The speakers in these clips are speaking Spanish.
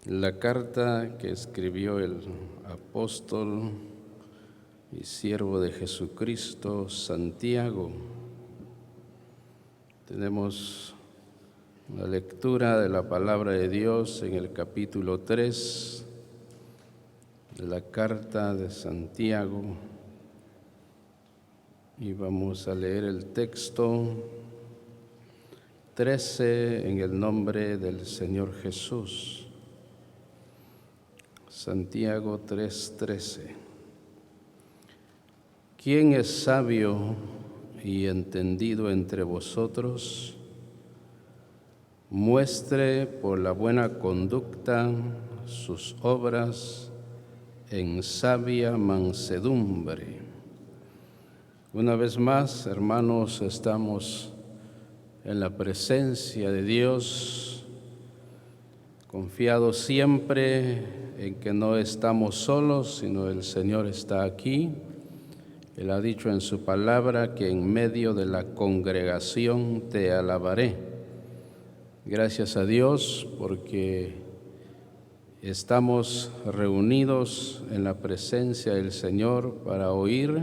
La carta que escribió el apóstol y siervo de Jesucristo, Santiago. Tenemos la lectura de la palabra de Dios en el capítulo 3 de la carta de Santiago. Y vamos a leer el texto 13 en el nombre del Señor Jesús. Santiago 3:13. ¿Quién es sabio y entendido entre vosotros? Muestre por la buena conducta sus obras en sabia mansedumbre. Una vez más, hermanos, estamos en la presencia de Dios, confiados siempre en que no estamos solos, sino el Señor está aquí. Él ha dicho en su palabra que en medio de la congregación te alabaré. Gracias a Dios porque estamos reunidos en la presencia del Señor para oír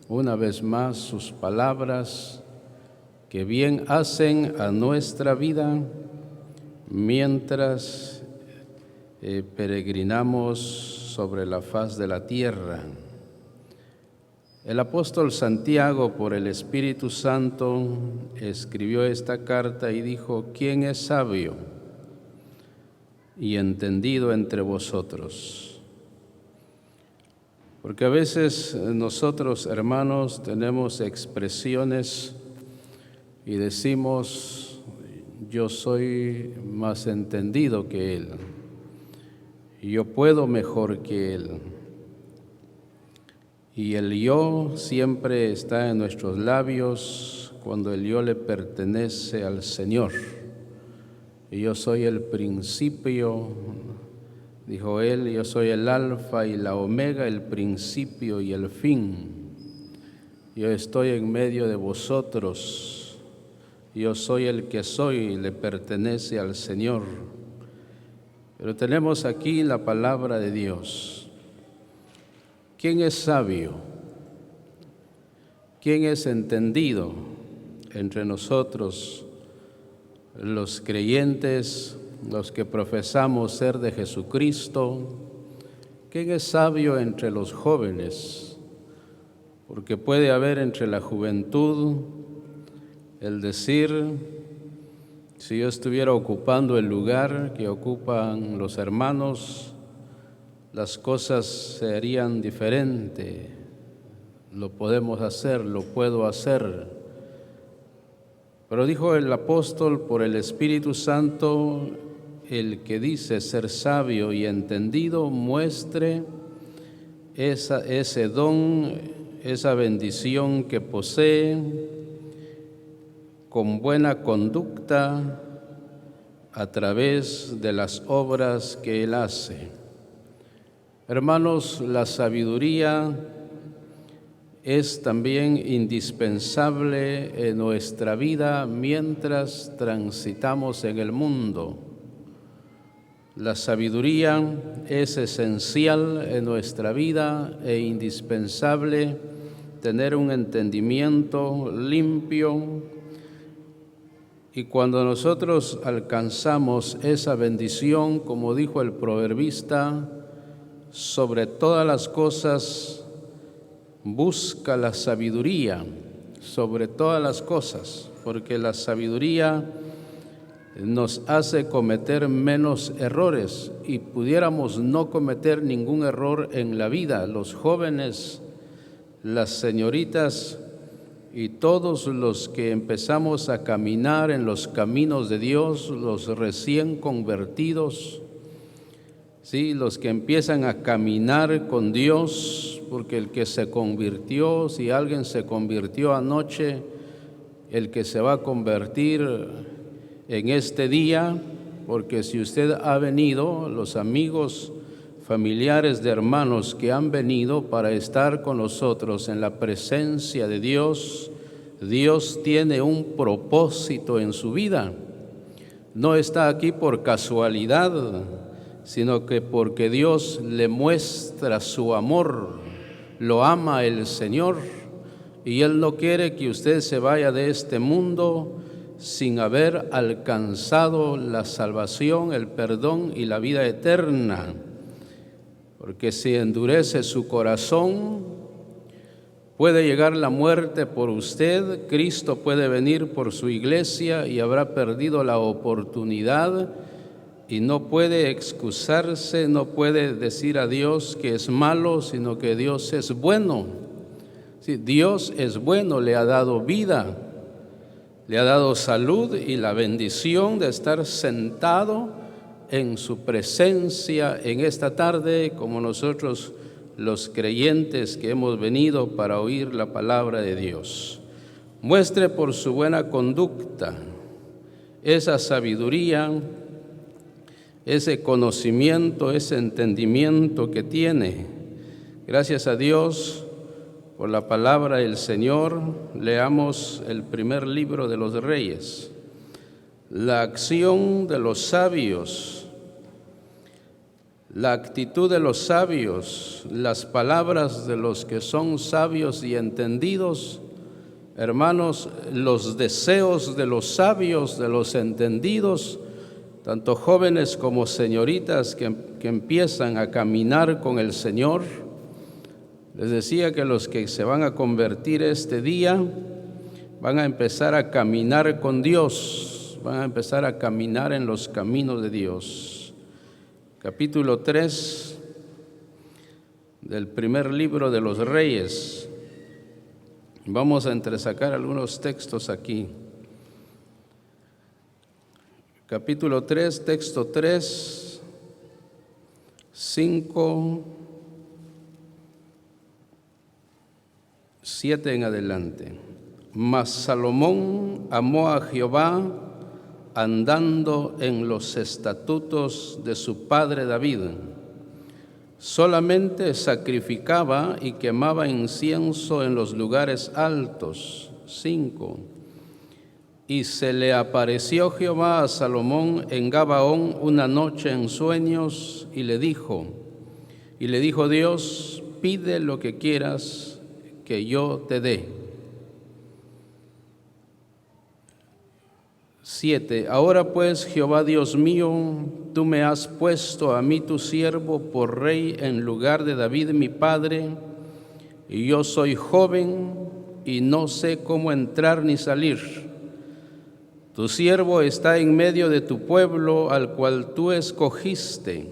una vez más sus palabras que bien hacen a nuestra vida mientras peregrinamos sobre la faz de la tierra. El apóstol Santiago, por el Espíritu Santo, escribió esta carta y dijo: ¿Quién es sabio y entendido entre vosotros? Porque a veces nosotros, hermanos, tenemos expresiones y decimos: yo soy más entendido que él, y yo puedo mejor que él. Y el yo siempre está en nuestros labios cuando el yo le pertenece al Señor. Y yo soy el principio, dijo él, yo soy el alfa y la omega, el principio y el fin. Yo estoy en medio de vosotros. Yo soy el que soy y le pertenece al Señor. Pero tenemos aquí la palabra de Dios. ¿Quién es sabio? ¿Quién es entendido entre nosotros, los creyentes, los que profesamos ser de Jesucristo? ¿Quién es sabio entre los jóvenes? Porque puede haber entre la juventud el decir: si yo estuviera ocupando el lugar que ocupan los hermanos, las cosas serían diferentes. Lo podemos hacer, lo puedo hacer. Pero dijo el apóstol por el Espíritu Santo: el que dice ser sabio y entendido, muestre ese don, esa bendición que posee con buena conducta a través de las obras que él hace. Hermanos, la sabiduría es también indispensable en nuestra vida mientras transitamos en el mundo. La sabiduría es esencial en nuestra vida e indispensable tener un entendimiento limpio. Y cuando nosotros alcanzamos esa bendición, como dijo el proverbista, sobre todas las cosas busca la sabiduría, sobre todas las cosas, porque la sabiduría nos hace cometer menos errores y pudiéramos no cometer ningún error en la vida. Los jóvenes, las señoritas y todos los que empezamos a caminar en los caminos de Dios, los recién convertidos, sí, los que empiezan a caminar con Dios, porque el que se convirtió, si alguien se convirtió anoche, el que se va a convertir en este día, porque si usted ha venido, los amigos, familiares de hermanos que han venido para estar con nosotros en la presencia de Dios, Dios tiene un propósito en su vida. No está aquí por casualidad. sino que porque Dios le muestra su amor, lo ama el Señor, y Él no quiere que usted se vaya de este mundo sin haber alcanzado la salvación, el perdón y la vida eterna. Porque si endurece su corazón, puede llegar la muerte por usted, Cristo puede venir por su iglesia y habrá perdido la oportunidad y no puede excusarse, no puede decir a Dios que es malo, sino que Dios es bueno. Sí, Dios es bueno, le ha dado vida, le ha dado salud y la bendición de estar sentado en su presencia en esta tarde, como nosotros los creyentes que hemos venido para oír la palabra de Dios. Muestre por su buena conducta esa sabiduría, ese conocimiento, ese entendimiento que tiene. Gracias a Dios por la palabra del Señor. Leamos el primer libro de los Reyes. La acción de los sabios, la actitud de los sabios, las palabras de los que son sabios y entendidos. Hermanos, los deseos de los sabios, de los entendidos, tanto jóvenes como señoritas que empiezan a caminar con el Señor. Les decía que los que se van a convertir este día van a empezar a caminar con Dios, van a empezar a caminar en los caminos de Dios. Capítulo 3 del primer libro de los Reyes. Vamos a entresacar algunos textos aquí. Capítulo 3, texto 3, 5, 7 en adelante. Mas Salomón amó a Jehová andando en los estatutos de su padre David. Solamente sacrificaba y quemaba incienso en los lugares altos. 5. Y se le apareció Jehová a Salomón en Gabaón una noche en sueños y le dijo Dios, pide lo que quieras que yo te dé. 7. Ahora pues, Jehová Dios mío, tú me has puesto a mí tu siervo por rey en lugar de David mi padre, y yo soy joven y no sé cómo entrar ni salir. Tu siervo está en medio de tu pueblo, al cual tú escogiste,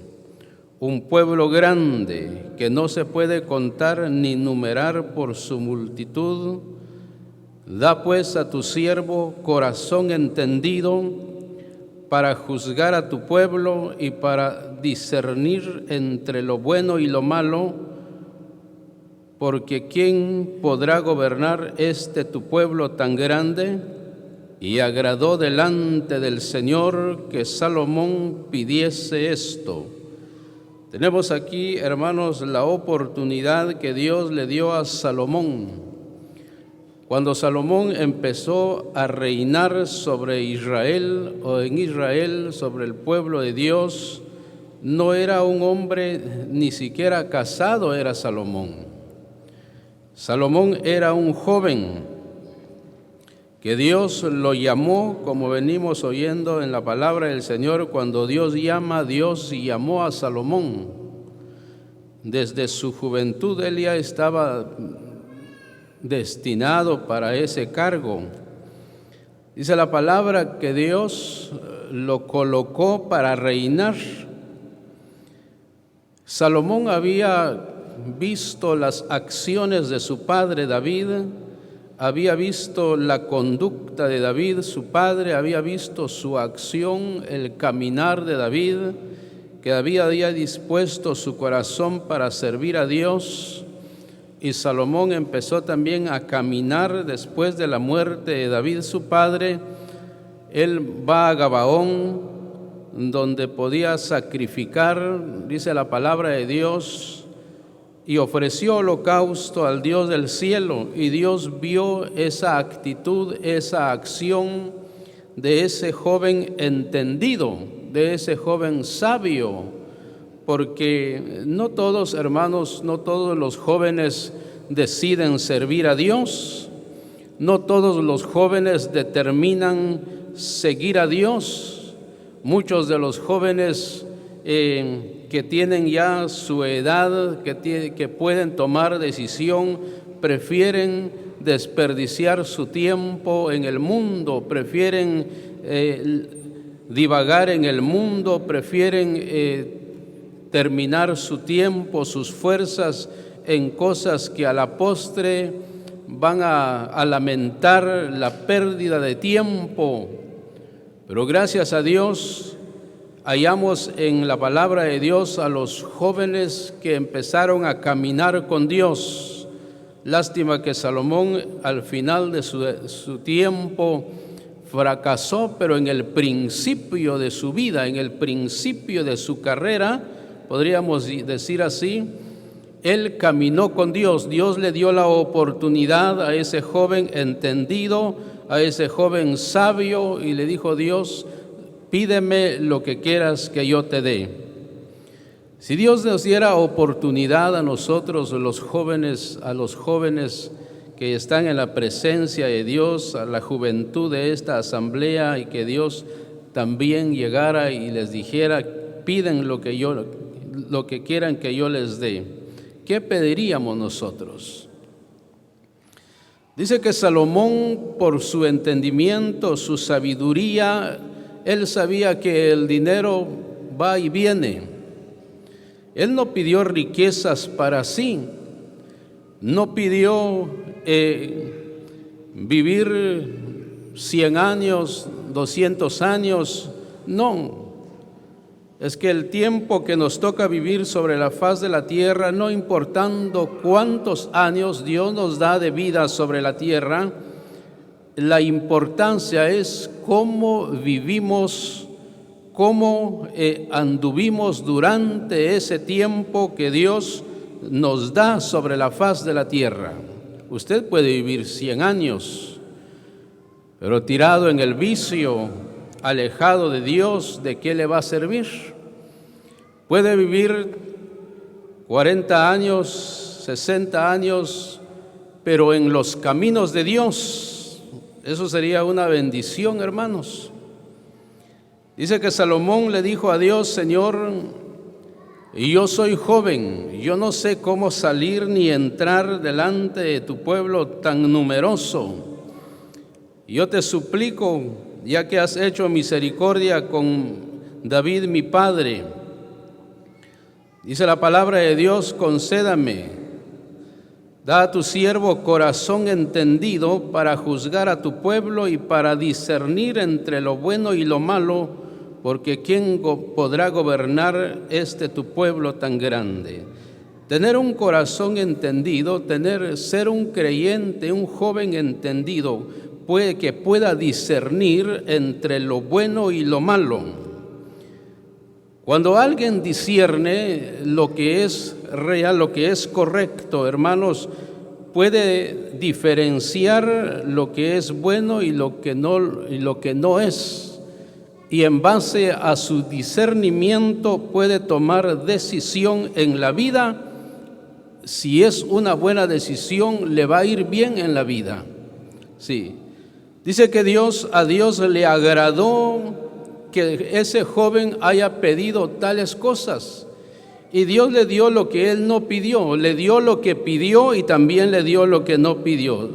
un pueblo grande que no se puede contar ni numerar por su multitud. Da pues a tu siervo corazón entendido para juzgar a tu pueblo y para discernir entre lo bueno y lo malo, porque ¿quién podrá gobernar tu pueblo tan grande? Y agradó delante del Señor que Salomón pidiese esto. Tenemos aquí, hermanos, la oportunidad que Dios le dio a Salomón. Cuando Salomón empezó a reinar sobre Israel, o en Israel, sobre el pueblo de Dios, no era un hombre ni siquiera casado, era Salomón. Salomón era un joven que Dios lo llamó, como venimos oyendo en la palabra del Señor. Cuando Dios llama, Dios llamó a Salomón. Desde su juventud él ya estaba destinado para ese cargo. Dice la palabra que Dios lo colocó para reinar. Salomón había visto las acciones de su padre David, había visto la conducta de David, su padre, había visto su acción, el caminar de David, que había ya dispuesto su corazón para servir a Dios. Y Salomón empezó también a caminar después de la muerte de David, su padre. Él va a Gabaón, donde podía sacrificar, dice la palabra de Dios, y ofreció holocausto al Dios del cielo, y Dios vio esa actitud, esa acción de ese joven entendido, de ese joven sabio, porque no todos, hermanos, no todos los jóvenes deciden servir a Dios, no todos los jóvenes determinan seguir a Dios. Muchos de los jóvenes que tienen ya su edad, que pueden tomar decisión, prefieren desperdiciar su tiempo en el mundo, prefieren divagar en el mundo, prefieren terminar su tiempo, sus fuerzas en cosas que a la postre van a lamentar la pérdida de tiempo. Pero gracias a Dios hallamos en la palabra de Dios a los jóvenes que empezaron a caminar con Dios. Lástima que Salomón al final de su tiempo fracasó, pero en el principio de su vida, en el principio de su carrera, podríamos decir así, él caminó con Dios. Dios le dio la oportunidad a ese joven entendido, a ese joven sabio, y le dijo: Dios, pídeme lo que quieras que yo te dé. Si Dios nos diera oportunidad a nosotros, a los jóvenes que están en la presencia de Dios, a la juventud de esta asamblea, y que Dios también llegara y les dijera: piden lo que quieran que yo les dé, ¿qué pediríamos nosotros? Dice que Salomón, por su entendimiento, su sabiduría, él sabía que el dinero va y viene. Él no pidió riquezas para sí, no pidió vivir 100 años, 200 años, no. Es que el tiempo que nos toca vivir sobre la faz de la tierra, no importando cuántos años Dios nos da de vida sobre la tierra, la importancia es cómo vivimos, cómo anduvimos durante ese tiempo que Dios nos da sobre la faz de la tierra. Usted puede vivir 100 años, pero tirado en el vicio, alejado de Dios, ¿de qué le va a servir? Puede vivir 40 años, 60 años, pero en los caminos de Dios. Eso sería una bendición, hermanos. Dice que Salomón le dijo a Dios: Señor, yo soy joven, yo no sé cómo salir ni entrar delante de tu pueblo tan numeroso. Yo te suplico, ya que has hecho misericordia con David mi padre. Dice la palabra de Dios: concédame, da a tu siervo corazón entendido para juzgar a tu pueblo y para discernir entre lo bueno y lo malo, porque ¿quién podrá gobernar tu pueblo tan grande? Tener un corazón entendido, ser un creyente, un joven entendido, que pueda discernir entre lo bueno y lo malo. Cuando alguien discierne lo que es real, lo que es correcto, hermanos, puede diferenciar lo que es bueno y lo que no es. Y en base a su discernimiento puede tomar decisión en la vida. Si es una buena decisión, le va a ir bien en la vida. Sí. Dice que a Dios le agradó que ese joven haya pedido tales cosas. Y Dios le dio lo que él no pidió, le dio lo que pidió y también le dio lo que no pidió.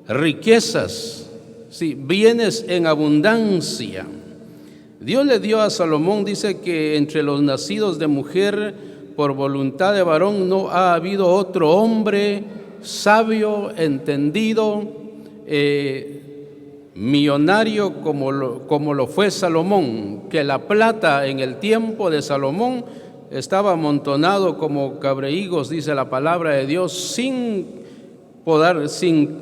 Riquezas, sí, bienes en abundancia. Dios le dio a Salomón, dice que entre los nacidos de mujer por voluntad de varón no ha habido otro hombre sabio, entendido, millonario como lo fue Salomón, que la plata en el tiempo de Salomón estaba amontonado como cabreigos, dice la palabra de Dios, sin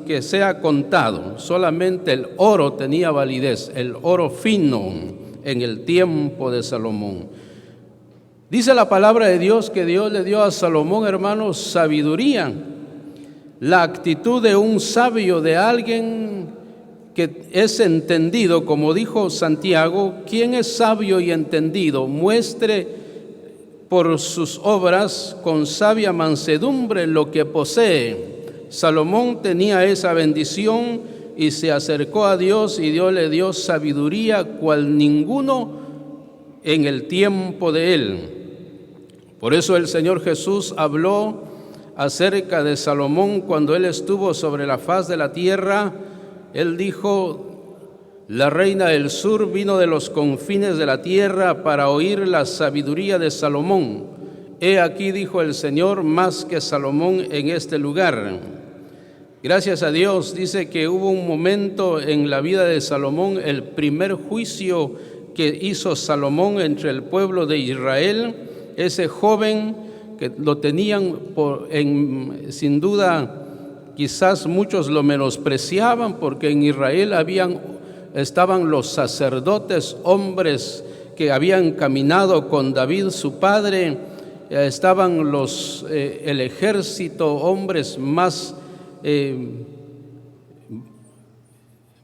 que sea contado. Solamente el oro tenía validez, el oro fino en el tiempo de Salomón. Dice la palabra de Dios que Dios le dio a Salomón, hermanos, sabiduría, la actitud de un sabio, de alguien que es entendido, como dijo Santiago: ¿quién es sabio y entendido? Muestre por sus obras con sabia mansedumbre lo que posee. Salomón tenía esa bendición y se acercó a Dios y Dios le dio sabiduría cual ninguno en el tiempo de él. Por eso el Señor Jesús habló acerca de Salomón cuando él estuvo sobre la faz de la tierra. Él dijo: la reina del sur vino de los confines de la tierra para oír la sabiduría de Salomón. He aquí, dijo el Señor, más que Salomón en este lugar. Gracias a Dios, dice que hubo un momento en la vida de Salomón, el primer juicio que hizo Salomón entre el pueblo de Israel. Ese joven que lo tenían sin duda, quizás muchos lo menospreciaban, porque en Israel estaban los sacerdotes, hombres que habían caminado con David su padre, estaban el ejército, hombres más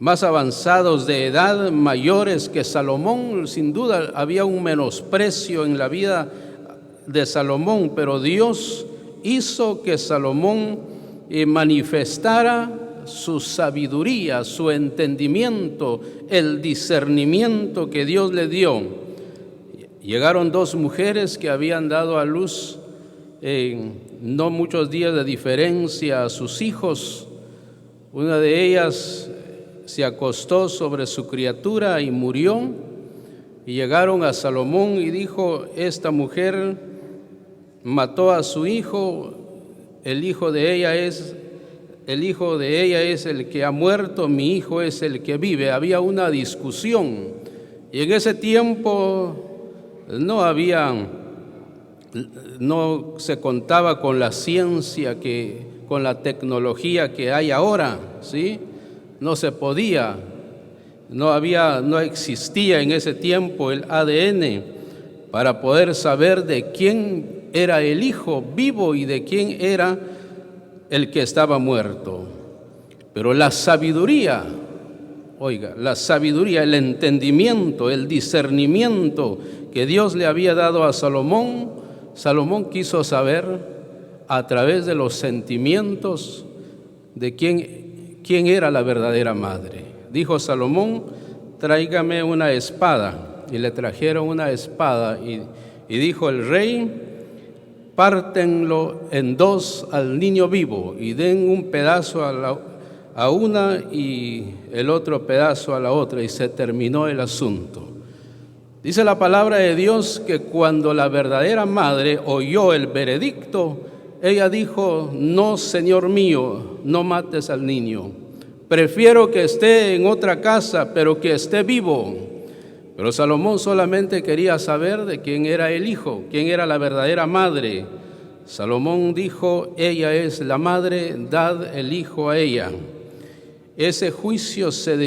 avanzados de edad, mayores que Salomón. Sin duda había un menosprecio en la vida de Salomón, pero Dios hizo que Salomón manifestara su sabiduría, su entendimiento, el discernimiento que Dios le dio. Llegaron dos mujeres que habían dado a luz no muchos días de diferencia a sus hijos. Una de ellas se acostó sobre su criatura y murió. Y llegaron a Salomón y dijo: esta mujer mató a su hijo, el hijo de ella es el que ha muerto, mi hijo es el que vive. Había una discusión, y en ese tiempo no se contaba con la ciencia, con la tecnología que hay ahora, ¿sí? No se podía, no existía en ese tiempo el ADN para poder saber de quién era el hijo vivo y de quién era el que estaba muerto. Pero la sabiduría, el entendimiento, el discernimiento que Dios le había dado a Salomón quiso saber a través de los sentimientos de quién era la verdadera madre. Dijo Salomón: tráigame una espada. Y le trajeron una espada y dijo el rey: pártenlo en dos al niño vivo y den un pedazo a una y el otro pedazo a la otra, y se terminó el asunto. Dice la palabra de Dios que cuando la verdadera madre oyó el veredicto, ella dijo: no, Señor mío, no mates al niño. Prefiero que esté en otra casa, pero que esté vivo. Pero Salomón solamente quería saber de quién era el hijo, quién era la verdadera madre. Salomón dijo: ella es la madre, dad el hijo a ella. Ese juicio se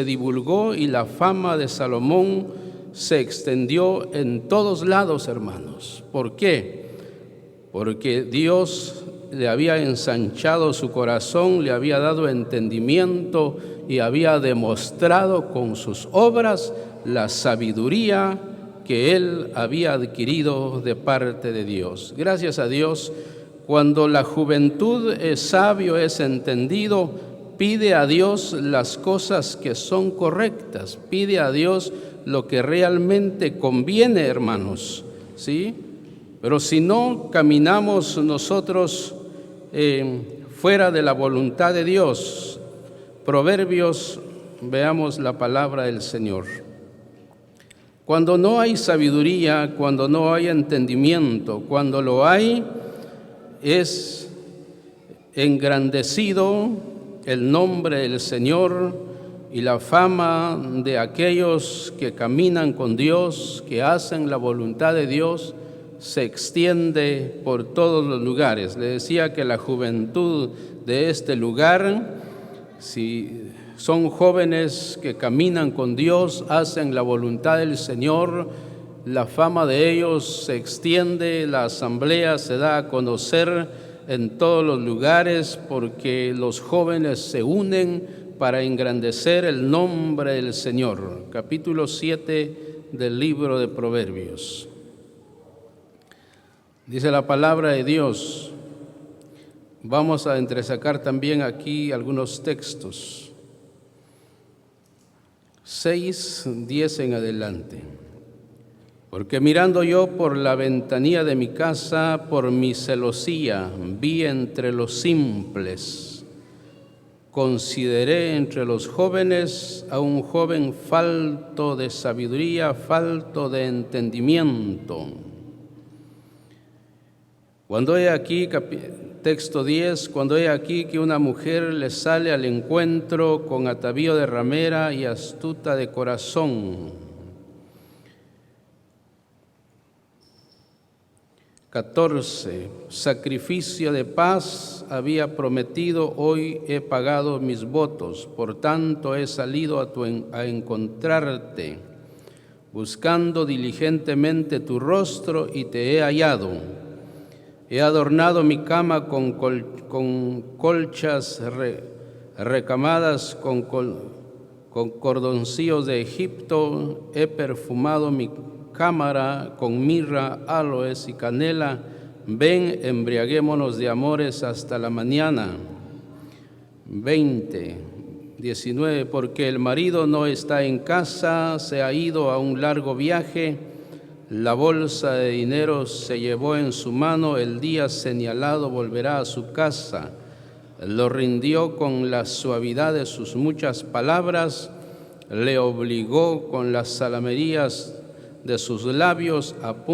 divulgó y la fama de Salomón se extendió en todos lados, hermanos. ¿Por qué? Porque Dios le había ensanchado su corazón, le había dado entendimiento y había demostrado con sus obras la sabiduría que él había adquirido de parte de Dios. Gracias a Dios, cuando la juventud es sabio, es entendido, pide a Dios las cosas que son correctas, pide a Dios lo que realmente conviene, hermanos, ¿sí? Pero si no caminamos nosotros fuera de la voluntad de Dios. Proverbios, veamos la palabra del Señor. Cuando no hay sabiduría, cuando no hay entendimiento, cuando lo hay, es engrandecido el nombre del Señor y la fama de aquellos que caminan con Dios, que hacen la voluntad de Dios, se extiende por todos los lugares. Le decía que la juventud de este lugar, si son jóvenes que caminan con Dios, hacen la voluntad del Señor, la fama de ellos se extiende, la asamblea se da a conocer en todos los lugares, porque los jóvenes se unen para engrandecer el nombre del Señor. Capítulo 7 del libro de Proverbios. Dice la palabra de Dios. Vamos a entresacar también aquí algunos textos. 6, 10 en adelante. Porque mirando yo por la ventanilla de mi casa, por mi celosía, vi entre los simples. Consideré entre los jóvenes a un joven falto de sabiduría, falto de entendimiento. Cuando he aquí, texto 10, cuando he aquí que una mujer le sale al encuentro con atavío de ramera y astuta de corazón. 14, sacrificio de paz había prometido, hoy he pagado mis votos, por tanto he salido a encontrarte, buscando diligentemente tu rostro y te he hallado. He adornado mi cama con colchas recamadas con cordoncillos de Egipto, he perfumado mi cámara con mirra, aloes y canela. Ven, embriaguémonos de amores hasta la mañana. 20, 19, porque el marido no está en casa, se ha ido a un largo viaje, la bolsa de dinero se llevó en su mano, el día señalado volverá a su casa. Lo rindió con la suavidad de sus muchas palabras, le obligó con las zalamerías de sus labios, al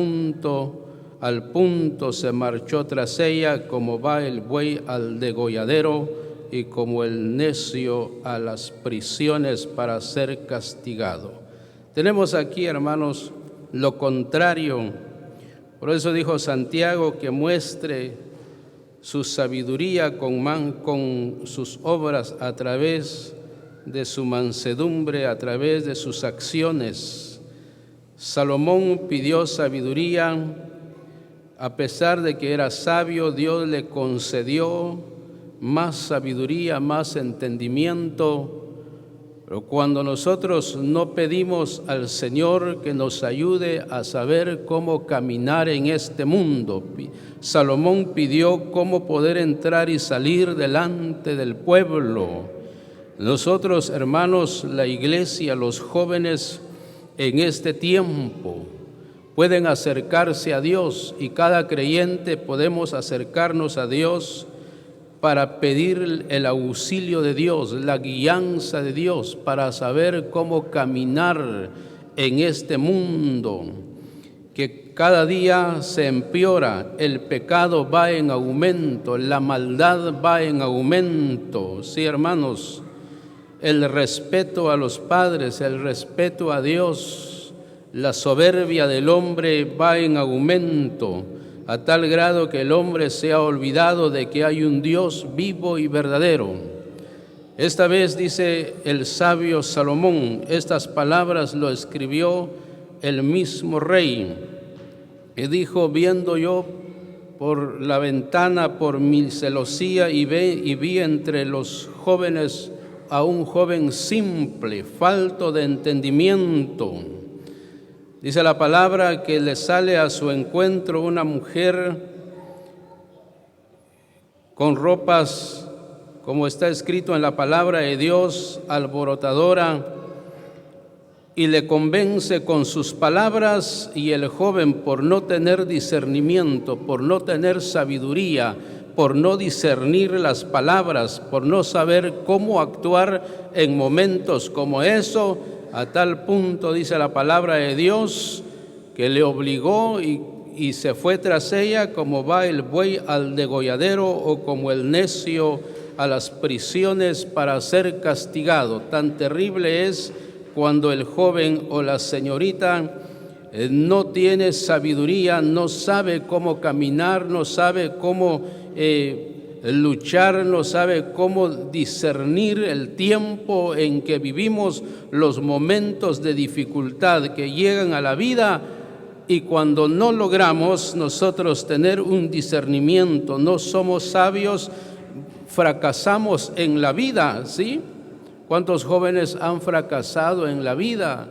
punto se marchó tras ella, como va el buey al degolladero y como el necio a las prisiones para ser castigado. Tenemos aquí, hermanos, lo contrario. Por eso dijo Santiago que muestre su sabiduría con sus obras a través de su mansedumbre, a través de sus acciones. Salomón pidió sabiduría, a pesar de que era sabio, Dios le concedió más sabiduría, más entendimiento. Pero cuando nosotros no pedimos al Señor que nos ayude a saber cómo caminar en este mundo, Salomón pidió cómo poder entrar y salir delante del pueblo. Nosotros, hermanos, la iglesia, los jóvenes en este tiempo pueden acercarse a Dios y cada creyente podemos acercarnos a Dios para pedir el auxilio de Dios, la guianza de Dios, para saber cómo caminar en este mundo que cada día se empeora, el pecado va en aumento, la maldad va en aumento. Sí, hermanos, el respeto a los padres, el respeto a Dios, la soberbia del hombre va en aumento, a tal grado que el hombre se ha olvidado de que hay un Dios vivo y verdadero. Esta vez dice el sabio Salomón, estas palabras lo escribió el mismo rey, y dijo, viendo yo por la ventana, por mi celosía, y vi entre los jóvenes a un joven simple, falto de entendimiento. Dice la palabra que le sale a su encuentro una mujer con ropas, como está escrito en la palabra de Dios, alborotadora, y le convence con sus palabras, y el joven, por no tener discernimiento, por no tener sabiduría, por no discernir las palabras, por no saber cómo actuar en momentos como eso, a tal punto, dice la palabra de Dios, que le obligó y se fue tras ella como va el buey al degolladero o como el necio a las prisiones para ser castigado. Tan terrible es cuando el joven o la señorita no tiene sabiduría, no sabe cómo caminar, no sabe cómo luchar, no sabe cómo discernir el tiempo en que vivimos, los momentos de dificultad que llegan a la vida, y cuando no logramos nosotros tener un discernimiento, no somos sabios, fracasamos en la vida, ¿sí? ¿Cuántos jóvenes han fracasado en la vida?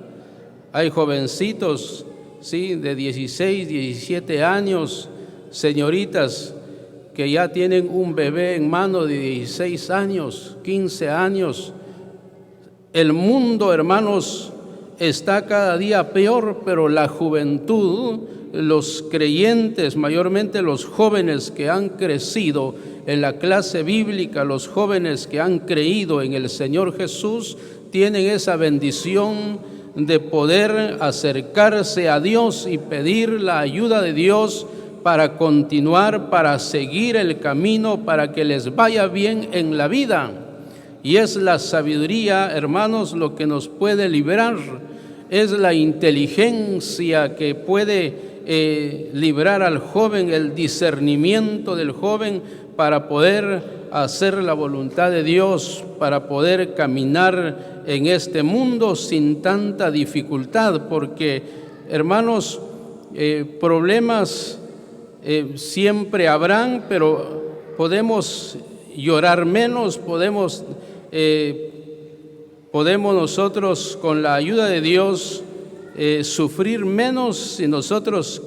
Hay jovencitos, ¿sí?, de 16, 17 años señoritas que ya tienen un bebé en mano de 16 años, 15 años. El mundo, hermanos, está cada día peor, pero la juventud, los creyentes, mayormente los jóvenes que han crecido en la clase bíblica, los jóvenes que han creído en el Señor Jesús, tienen esa bendición de poder acercarse a Dios y pedir la ayuda de Dios para continuar, para seguir el camino, para que les vaya bien en la vida. Y es la sabiduría, hermanos, lo que nos puede librar. Es la inteligencia que puede librar al joven, el discernimiento del joven para poder hacer la voluntad de Dios, para poder caminar en este mundo sin tanta dificultad, porque, hermanos, problemas siempre habrán, pero podemos llorar menos, podemos nosotros con la ayuda de Dios sufrir menos si nosotros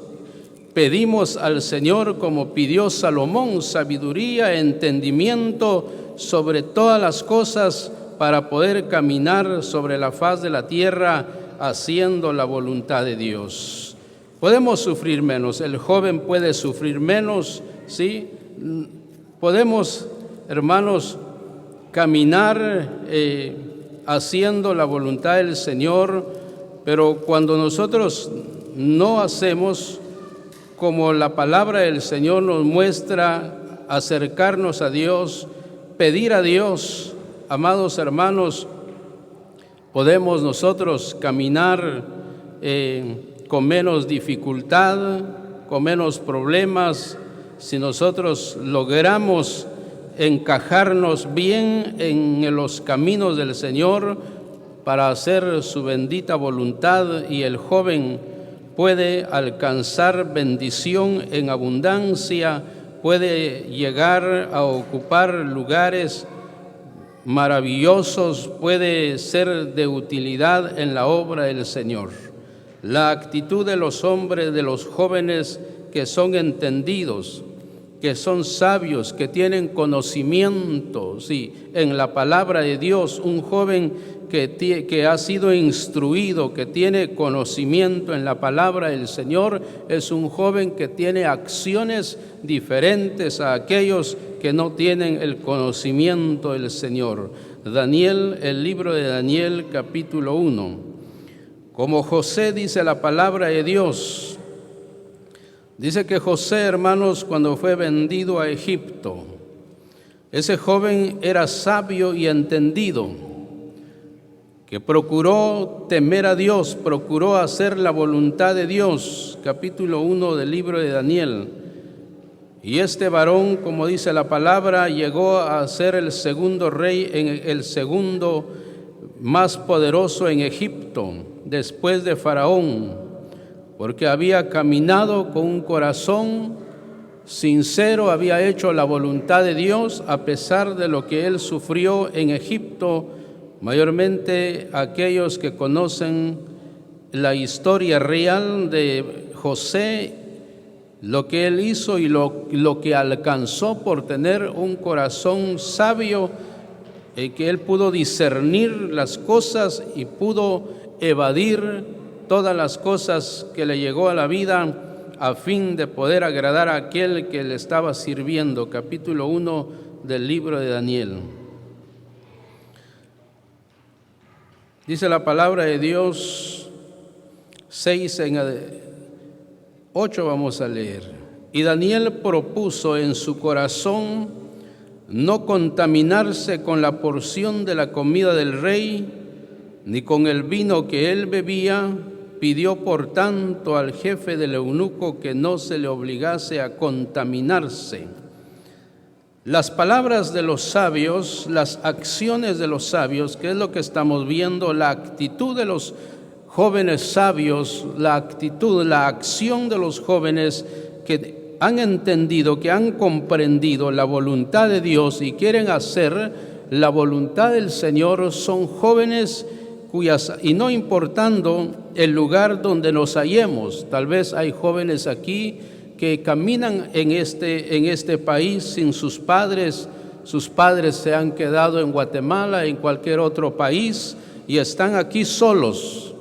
pedimos al Señor, como pidió Salomón, sabiduría, entendimiento sobre todas las cosas para poder caminar sobre la faz de la tierra haciendo la voluntad de Dios. Podemos sufrir menos, el joven puede sufrir menos, ¿sí? Podemos, hermanos, caminar haciendo la voluntad del Señor, pero cuando nosotros no hacemos como la palabra del Señor nos muestra, acercarnos a Dios, pedir a Dios, amados hermanos, podemos nosotros caminar con menos dificultad, con menos problemas, si nosotros logramos encajarnos bien en los caminos del Señor para hacer su bendita voluntad, y el joven puede alcanzar bendición en abundancia, puede llegar a ocupar lugares maravillosos, puede ser de utilidad en la obra del Señor. La actitud de los hombres, de los jóvenes que son entendidos, que son sabios, que tienen conocimiento, sí, en la palabra de Dios, un joven que ha sido instruido, que tiene conocimiento en la palabra del Señor, es un joven que tiene acciones diferentes a aquellos que no tienen el conocimiento del Señor. Daniel, el libro de Daniel, capítulo 1. Como José, dice la palabra de Dios, dice que José, hermanos, cuando fue vendido a Egipto, ese joven era sabio y entendido, que procuró temer a Dios, procuró hacer la voluntad de Dios, capítulo 1 del libro de Daniel. Y este varón, como dice la palabra, llegó a ser el segundo rey, el segundo más poderoso en Egipto, después de Faraón, porque había caminado con un corazón sincero, había hecho la voluntad de Dios a pesar de lo que él sufrió en Egipto. Mayormente aquellos que conocen la historia real de José, lo que él hizo y lo que alcanzó por tener un corazón sabio, que él pudo discernir las cosas y pudo evadir todas las cosas que le llegó a la vida a fin de poder agradar a aquel que le estaba sirviendo. Capítulo 1 del libro de Daniel. Dice la palabra de Dios, 8 vamos a leer. Y Daniel propuso en su corazón no contaminarse con la porción de la comida del rey, ni con el vino que él bebía. Pidió por tanto al jefe del eunuco que no se le obligase a contaminarse. Las palabras de los sabios, las acciones de los sabios, que es lo que estamos viendo, la actitud de los jóvenes sabios, la actitud, la acción de los jóvenes que han entendido, que han comprendido la voluntad de Dios y quieren hacer la voluntad del Señor, son jóvenes y no importando el lugar donde nos hallemos, tal vez hay jóvenes aquí que caminan en este país sin sus padres se han quedado en Guatemala, en cualquier otro país, y están aquí solos.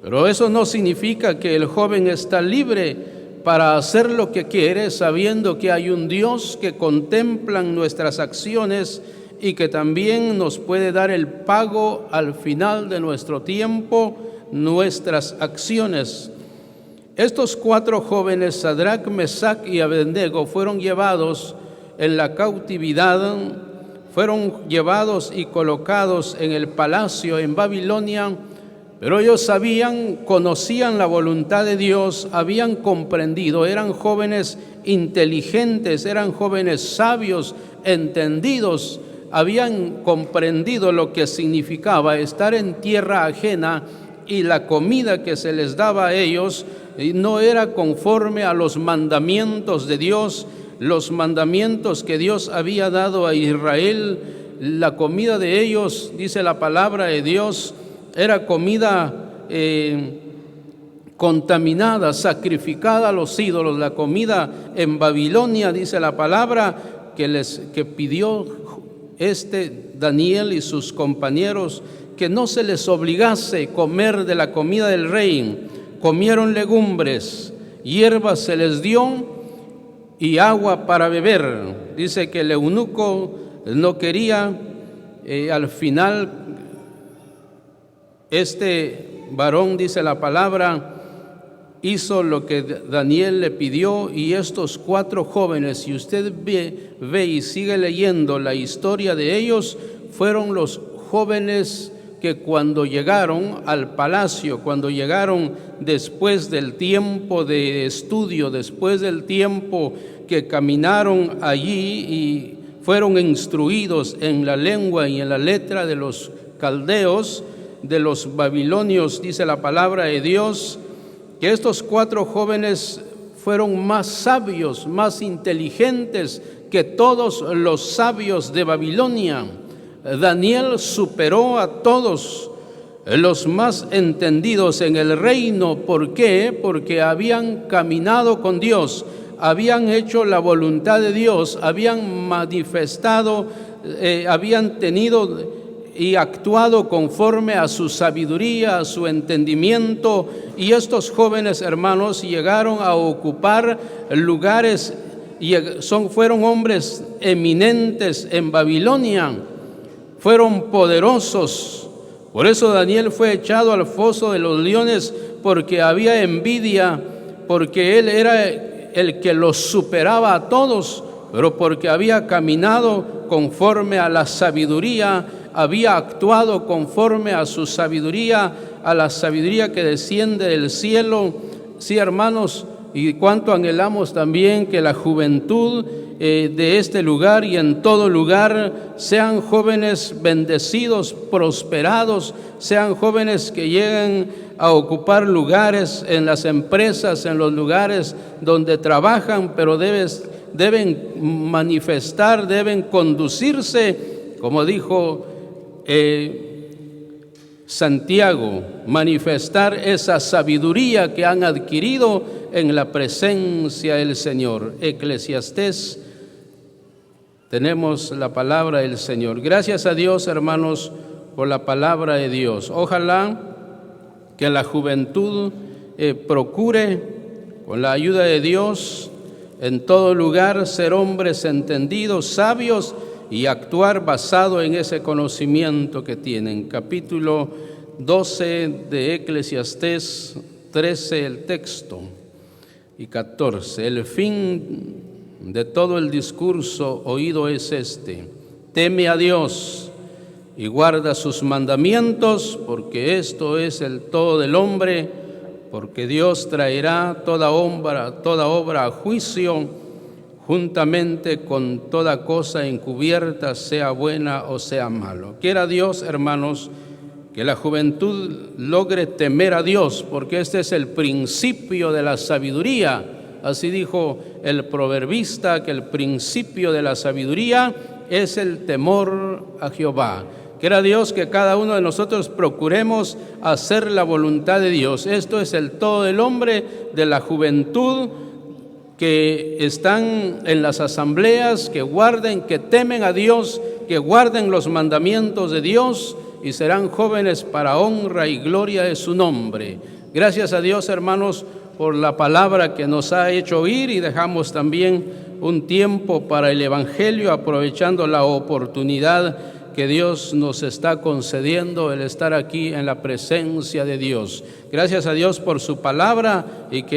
Pero eso no significa que el joven está libre para hacer lo que quiere, sabiendo que hay un Dios que contempla nuestras acciones y que también nos puede dar el pago al final de nuestro tiempo, nuestras acciones. Estos 4 jóvenes, Sadrac, Mesac y Abednego, fueron llevados en la cautividad, fueron llevados y colocados en el palacio en Babilonia, pero ellos conocían la voluntad de Dios, habían comprendido, eran jóvenes inteligentes, eran jóvenes sabios, entendidos, habían comprendido lo que significaba estar en tierra ajena, y la comida que se les daba a ellos no era conforme a los mandamientos de Dios, los mandamientos que Dios había dado a Israel. La comida de ellos, dice la palabra de Dios, era comida contaminada, sacrificada a los ídolos. La comida en Babilonia, dice la palabra, que pidió Daniel y sus compañeros, que no se les obligase a comer de la comida del rey. Comieron legumbres, hierbas se les dio y agua para beber. Dice que el eunuco no quería, al final este varón, dice la palabra, hizo lo que Daniel le pidió, y estos 4 jóvenes, si usted ve y sigue leyendo la historia de ellos, fueron los jóvenes que cuando llegaron al palacio, cuando llegaron después del tiempo de estudio, después del tiempo que caminaron allí y fueron instruidos en la lengua y en la letra de los caldeos, de los babilonios, dice la palabra de Dios, que estos 4 jóvenes fueron más sabios, más inteligentes que todos los sabios de Babilonia. Daniel superó a todos los más entendidos en el reino. ¿Por qué? Porque habían caminado con Dios, habían hecho la voluntad de Dios, habían manifestado, habían tenido y actuado conforme a su sabiduría, a su entendimiento. Y estos jóvenes hermanos llegaron a ocupar lugares y fueron hombres eminentes en Babilonia, fueron poderosos. Por eso Daniel fue echado al foso de los leones, porque había envidia, porque él era el que los superaba a todos, pero porque había caminado conforme a la sabiduría, había actuado conforme a su sabiduría, a la sabiduría que desciende del cielo. Sí, hermanos, y cuánto anhelamos también que la juventud de este lugar y en todo lugar sean jóvenes bendecidos, prosperados, sean jóvenes que lleguen a ocupar lugares en las empresas, en los lugares donde trabajan, pero deben manifestar, deben conducirse, como dijo Santiago, manifestar esa sabiduría que han adquirido en la presencia del Señor. Eclesiastés, tenemos la palabra del Señor. Gracias a Dios, hermanos, por la palabra de Dios. Ojalá que la juventud procure, con la ayuda de Dios, en todo lugar ser hombres entendidos, sabios, y actuar basado en ese conocimiento que tienen. Capítulo 12 de Eclesiastés, 13 el texto y 14. El fin de todo el discurso oído es este: teme a Dios y guarda sus mandamientos, porque esto es el todo del hombre, porque Dios traerá toda obra a juicio, juntamente con toda cosa encubierta, sea buena o sea malo. Quiera Dios, hermanos, que la juventud logre temer a Dios, porque este es el principio de la sabiduría. Así dijo el proverbista, que el principio de la sabiduría es el temor a Jehová. Quiera Dios que cada uno de nosotros procuremos hacer la voluntad de Dios. Esto es el todo del hombre, de la juventud. que están en las asambleas, que guarden, que temen a Dios, que guarden los mandamientos de Dios y serán jóvenes para honra y gloria de su nombre. Gracias a Dios, hermanos, por la palabra que nos ha hecho oír, y dejamos también un tiempo para el Evangelio, aprovechando la oportunidad que Dios nos está concediendo, el estar aquí en la presencia de Dios. Gracias a Dios por su palabra y que Él